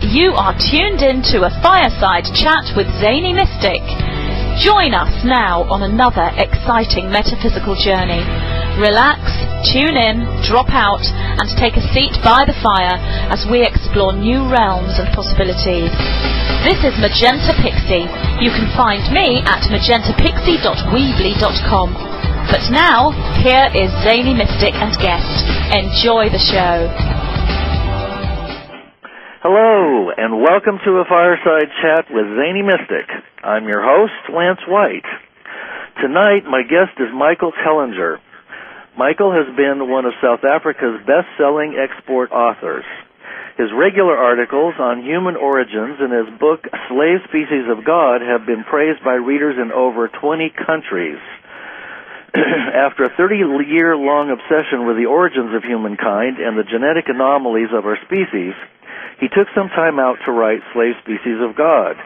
You are tuned in to a Fireside Chat with Zany Mystic. Join us now on another exciting metaphysical journey. Relax, tune in, drop out, and take a seat by the fire as we explore new realms and possibilities. This is Magenta Pixie. You can find me at magentapixie.weebly.com. But now, here is Zany Mystic and guest. Enjoy the show. Hello, and welcome to a Fireside Chat with Zany Mystic. I'm your host, Lance White. Tonight, my guest is Michael Tellinger. Michael has been one of South Africa's best-selling export authors. His regular articles on human origins and his book, Slave Species of God, have been praised by readers in over 20 countries. After a 30-year-long obsession with the origins of humankind and the genetic anomalies of our species, he took some time out to write Slave Species of God.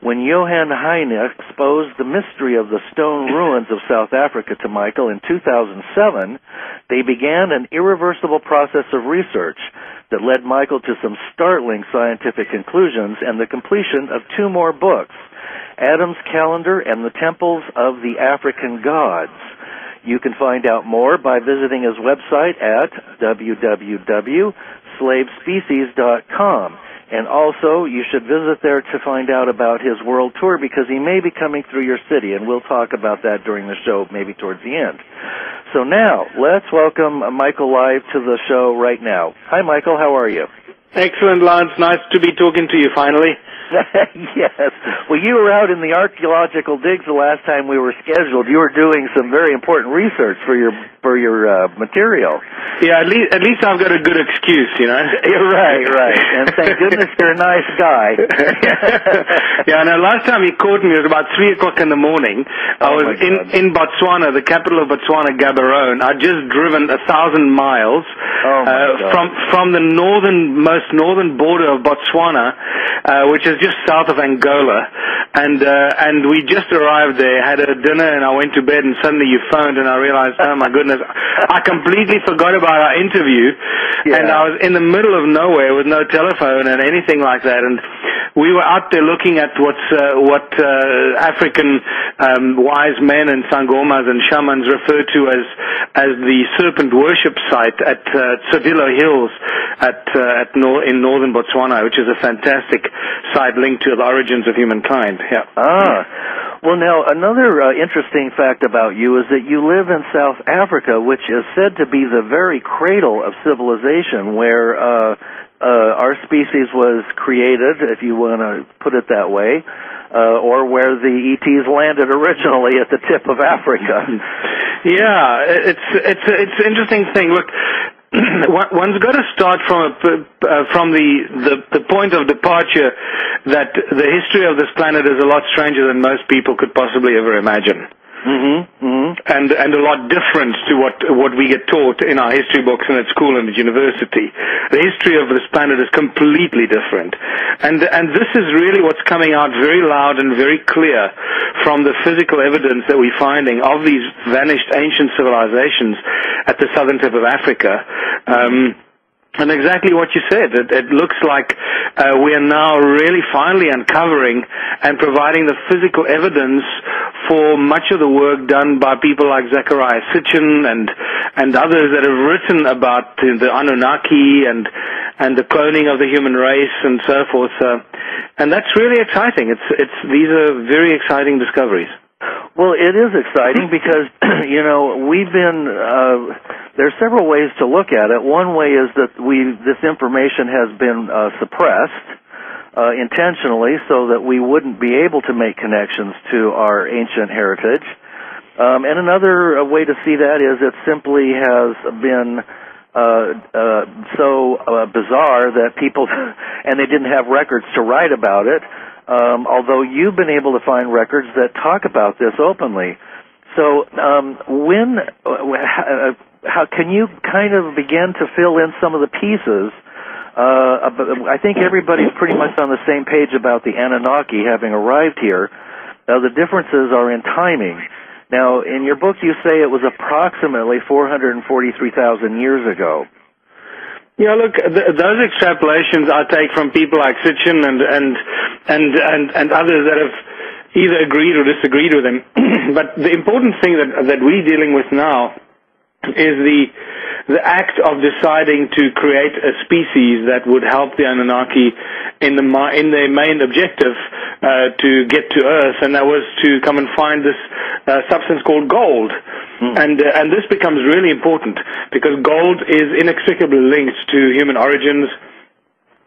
When Johann Heine exposed the mystery of the stone ruins of South Africa to Michael in 2007, they began an irreversible process of research that led Michael to some startling scientific conclusions and the completion of 2 more books, Adam's Calendar and the Temples of the African Gods. You can find out more by visiting his website at www.slavespecies.com. And also, you should visit there to find out about his world tour because he may be coming through your city, and we'll talk about that during the show, maybe towards the end. So now, let's welcome Michael live to the show right now. Hi, Michael. How are you? Excellent, Lance. Nice to be talking to you finally. Yes. Well, you were out in the archaeological digs the last time we were scheduled. You were doing some very important research for your material. Yeah, at least I've got a good excuse, you know. You're right. And thank goodness you're a nice guy. Yeah, no, last time he caught me, it was about 3 o'clock in the morning. I was in Botswana, the capital of Botswana, Gaborone. I'd just driven 1,000 miles from the most northern border of Botswana, which is just south of Angola, and we just arrived there, had a dinner, and I went to bed, and suddenly you phoned, and I realized, oh my goodness, I completely forgot about our interview, and I was in the middle of nowhere with no telephone and anything like that, and we were out there looking at what African wise men and sangomas and shamans refer to as the serpent worship site at Tsodilo Hills in northern Botswana, which is a fantastic site linked to the origins of humankind. Yeah. Well, now, another interesting fact about you is that you live in South Africa, which is said to be the very cradle of civilization, where our species was created, if you want to put it that way, or where the ETs landed originally at the tip of Africa. Yeah, it's an interesting thing. Look, one's got to start from the point of departure that the history of this planet is a lot stranger than most people could possibly ever imagine. And a lot different to what we get taught in our history books and at school and at university. The history of this planet is completely different. And this is really what's coming out very loud and very clear from the physical evidence that we're finding of these vanished ancient civilizations at the southern tip of Africa. And exactly what you said. It looks like we are now really finally uncovering and providing the physical evidence for much of the work done by people like Zecharia Sitchin and others that have written about the Annunaki and the cloning of the human race and so forth. And that's really exciting. These are very exciting discoveries. Well, it is exciting because, you know, there's several ways to look at it. One way is that this information has been suppressed intentionally so that we wouldn't be able to make connections to our ancient heritage. And another way to see that is it simply has been so bizarre that people, and they didn't have records to write about it, although you've been able to find records that talk about this openly. So how can you kind of begin to fill in some of the pieces? I think everybody's pretty much on the same page about the Anunnaki having arrived here. The differences are in timing. Now, in your book, you say it was approximately 443,000 years ago. Yeah, look, those extrapolations I take from people like Sitchin and others that have either agreed or disagreed with him. But the important thing that we're dealing with now is the act of deciding to create a species that would help the Anunnaki in their main objective to get to Earth, and that was to come and find this substance called gold. And this becomes really important because gold is inextricably linked to human origins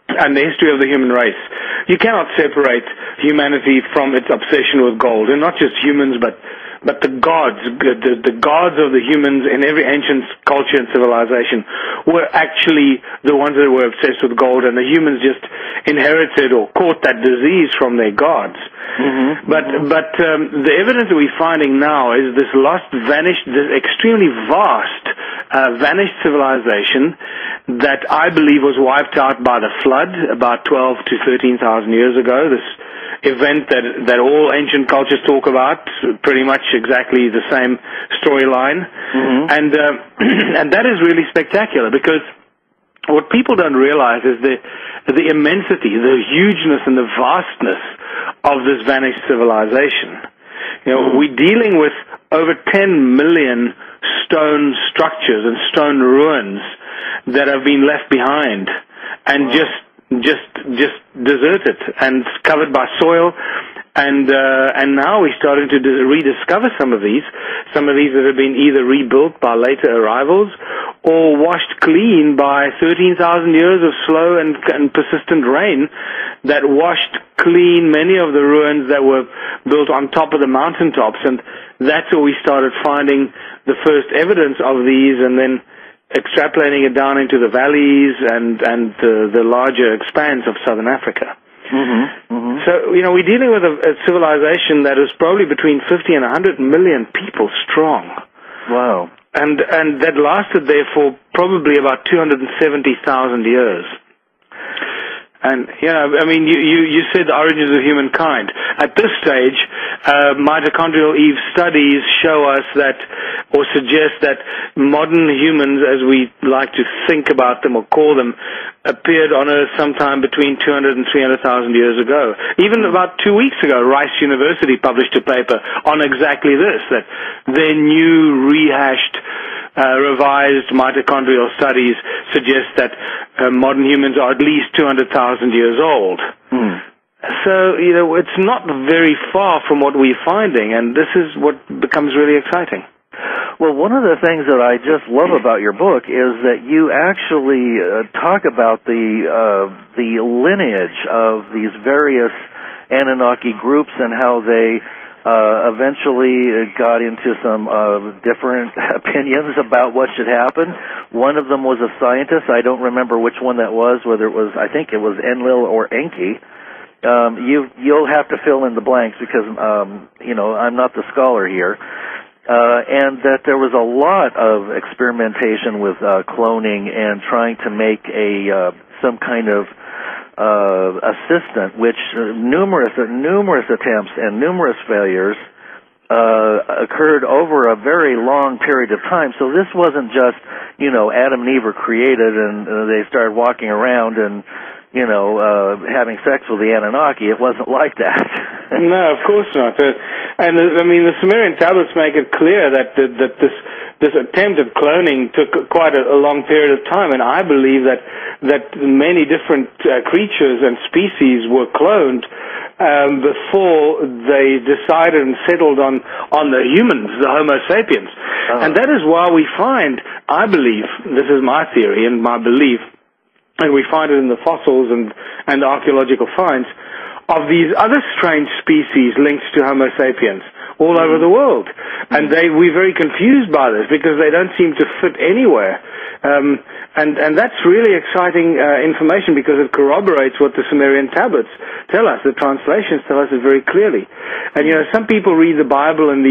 and the history of the human race. You cannot separate humanity from its obsession with gold, and not just humans, but the gods, the gods of the humans in every ancient culture and civilization were actually the ones that were obsessed with gold, and the humans just inherited or caught that disease from their gods. But the evidence that we're finding now is this this extremely vast vanished civilization that I believe was wiped out by the flood about 12 to 13,000 years ago. This event that all ancient cultures talk about, pretty much exactly the same storyline, and that is really spectacular because what people don't realize is the immensity, the hugeness, and the vastness of this vanished civilization. You know, we're dealing with over 10 million stone structures and stone ruins that have been left behind and just deserted and covered by soil, and now we're starting to rediscover some of these that have been either rebuilt by later arrivals or washed clean by 13,000 years of slow and persistent rain that washed clean many of the ruins that were built on top of the mountaintops, and that's where we started finding the first evidence of these, and then extrapolating it down into the valleys and the larger expanse of southern Africa. So, you know, we're dealing with a civilization that is probably between 50 and 100 million people strong. Wow. And that lasted there for probably about 270,000 years. And, you know, I mean, you said the origins of humankind. At this stage, mitochondrial Eve studies show us that, or suggest that modern humans, as we like to think about them or call them, appeared on Earth sometime between 200 and 300,000 years ago. Even about 2 weeks ago, Rice University published a paper on exactly this, that their new rehashed revised mitochondrial studies suggest that modern humans are at least 200,000 years old. So, you know, it's not very far from what we're finding, and this is what becomes really exciting. Well, one of the things that I just love about your book is that you actually talk about the lineage of these various Anunnaki groups and how they eventually got into some different opinions about what should happen. One of them was a scientist. I don't remember which one that was, whether it was, I think it was Enlil or Enki. You'll have to fill in the blanks because, you know, I'm not the scholar here. And that there was a lot of experimentation with cloning and trying to make some kind of assistant, which numerous attempts and numerous failures occurred over a very long period of time. So this wasn't just, you know, Adam and Eve were created and they started walking around and, you know, having sex with the Anunnaki. It wasn't like that. No, of course not. And I mean, the Sumerian tablets make it clear that this attempt at cloning took quite a long period of time, and I believe that many different creatures and species were cloned before they decided and settled on the humans, the Homo sapiens. And that is why we find, I believe, this is my theory and my belief, and we find it in the fossils and the archaeological finds, of these other strange species linked to Homo sapiens all over the world. And we're very confused by this because they don't seem to fit anywhere. And that's really exciting information because it corroborates what the Sumerian tablets tell us. The translations tell us it very clearly. And, you know, some people read the Bible and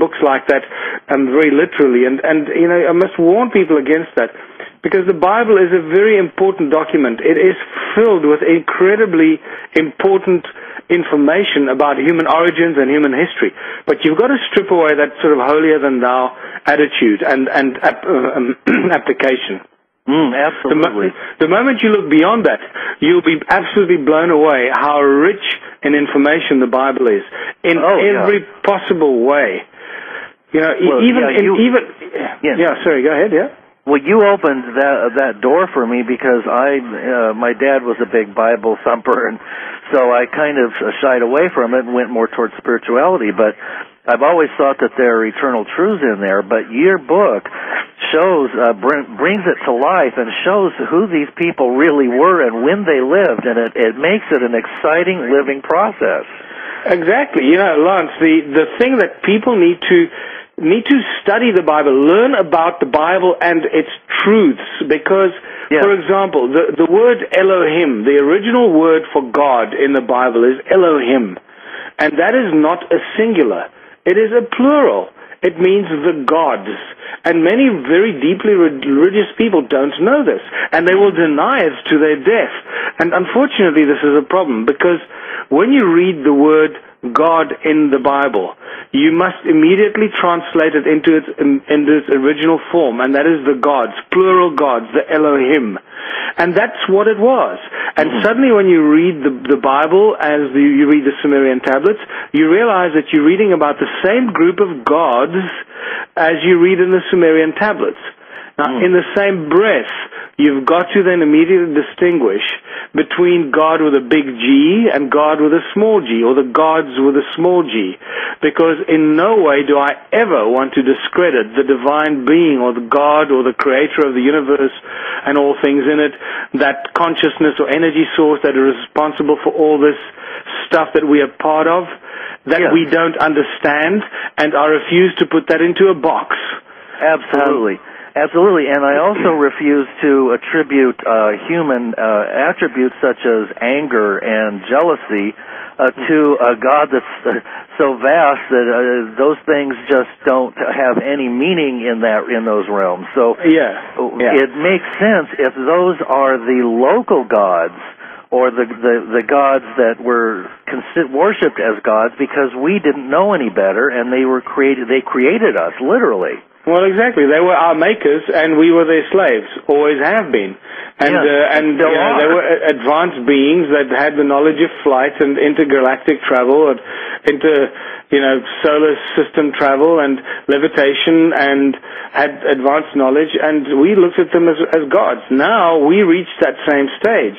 books like that very literally. And, you know, I must warn people against that, because the Bible is a very important document. It is filled with incredibly important information about human origins and human history. But you've got to strip away that sort of holier-than-thou attitude and application. Absolutely. The moment you look beyond that, you'll be absolutely blown away how rich in information the Bible is in every possible way. You know, sorry, go ahead, yeah. Well, you opened that door for me because my dad was a big Bible thumper, and so I kind of shied away from it and went more towards spirituality. But I've always thought that there are eternal truths in there. But your book shows, brings it to life and shows who these people really were and when they lived, and it makes it an exciting living process. Exactly. You know, Lance, the thing that people need to study the Bible, learn about the Bible and its truths, because, for example, the word Elohim, the original word for God in the Bible is Elohim, and that is not a singular. It is a plural. It means the gods, and many very deeply religious people don't know this, and they will deny it to their death. And unfortunately, this is a problem, because when you read the word God in the Bible, you must immediately translate it into its original form, and that is the gods, plural gods, the Elohim. And that's what it was. And suddenly when you read the Bible, as you read the Sumerian tablets, you realize that you're reading about the same group of gods as you read in the Sumerian tablets. Now, in the same breath, you've got to then immediately distinguish between God with a big G and God with a small g, or the gods with a small g, because in no way do I ever want to discredit the divine being or the God or the creator of the universe and all things in it, that consciousness or energy source that is responsible for all this stuff that we are part of, that we don't understand, and I refuse to put that into a box. Absolutely. Absolutely, and I also refuse to attribute human attributes such as anger and jealousy to a God that's so vast that those things just don't have any meaning in those realms. So it makes sense if those are the local gods or the gods that were worshipped as gods, because we didn't know any better, and they created us literally. Well, exactly. They were our makers, and we were their slaves, always have been. And they were advanced beings that had the knowledge of flight and intergalactic travel, and solar system travel and levitation, and had advanced knowledge, and we looked at them as gods. Now we reach that same stage.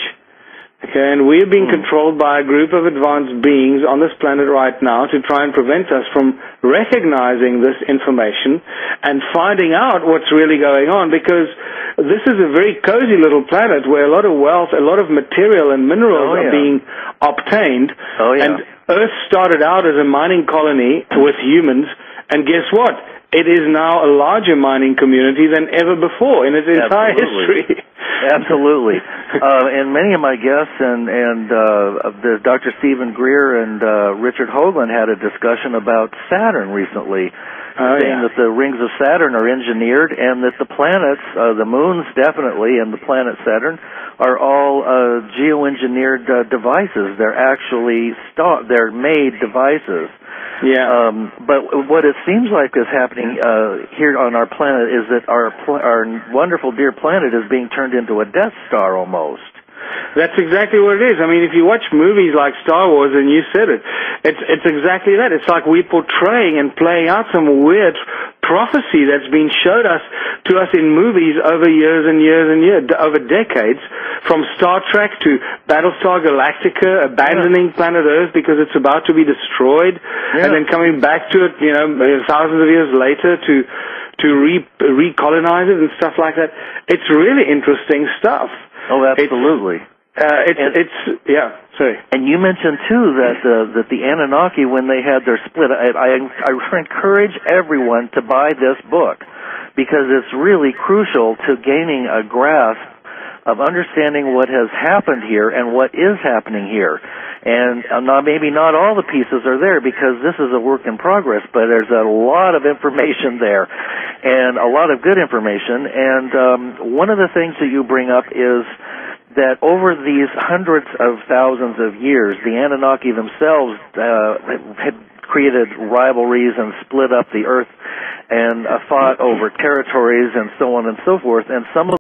Okay, and we're being controlled by a group of advanced beings on this planet right now to try and prevent us from recognizing this information and finding out what's really going on, because this is a very cozy little planet where a lot of wealth, a lot of material and minerals are being obtained. And Earth started out as a mining colony with humans, and guess what? It is now a larger mining community than ever before in its entire history. Absolutely. And many of my guests and Dr. Stephen Greer and Richard Hoagland had a discussion about Saturn recently, saying that the rings of Saturn are engineered, and that the planets, the moons definitely, and the planet Saturn are all geoengineered devices. They're actually they're made devices. Yeah. But what it seems like is happening here on our planet is that our wonderful dear planet is being turned into a Death Star almost. That's exactly what it is. I mean, if you watch movies like Star Wars, and you said it, it's exactly that. It's like we're portraying and playing out some weird prophecy that's been showed to us in movies over years and years and years, over decades, from Star Trek to Battlestar Galactica, abandoning planet Earth because it's about to be destroyed, and then coming back to it, thousands of years later to recolonize it and stuff like that. It's really interesting stuff. Oh, absolutely. Sorry. And you mentioned too that the Annunaki, when they had their split, I encourage everyone to buy this book, because it's really crucial to gaining a grasp of understanding what has happened here and what is happening here. And maybe not all the pieces are there, because this is a work in progress, but there's a lot of information there, and a lot of good information. And one of the things that you bring up is that over these hundreds of thousands of years, the Anunnaki themselves had created rivalries and split up the earth and fought over territories and so on and so forth, and some of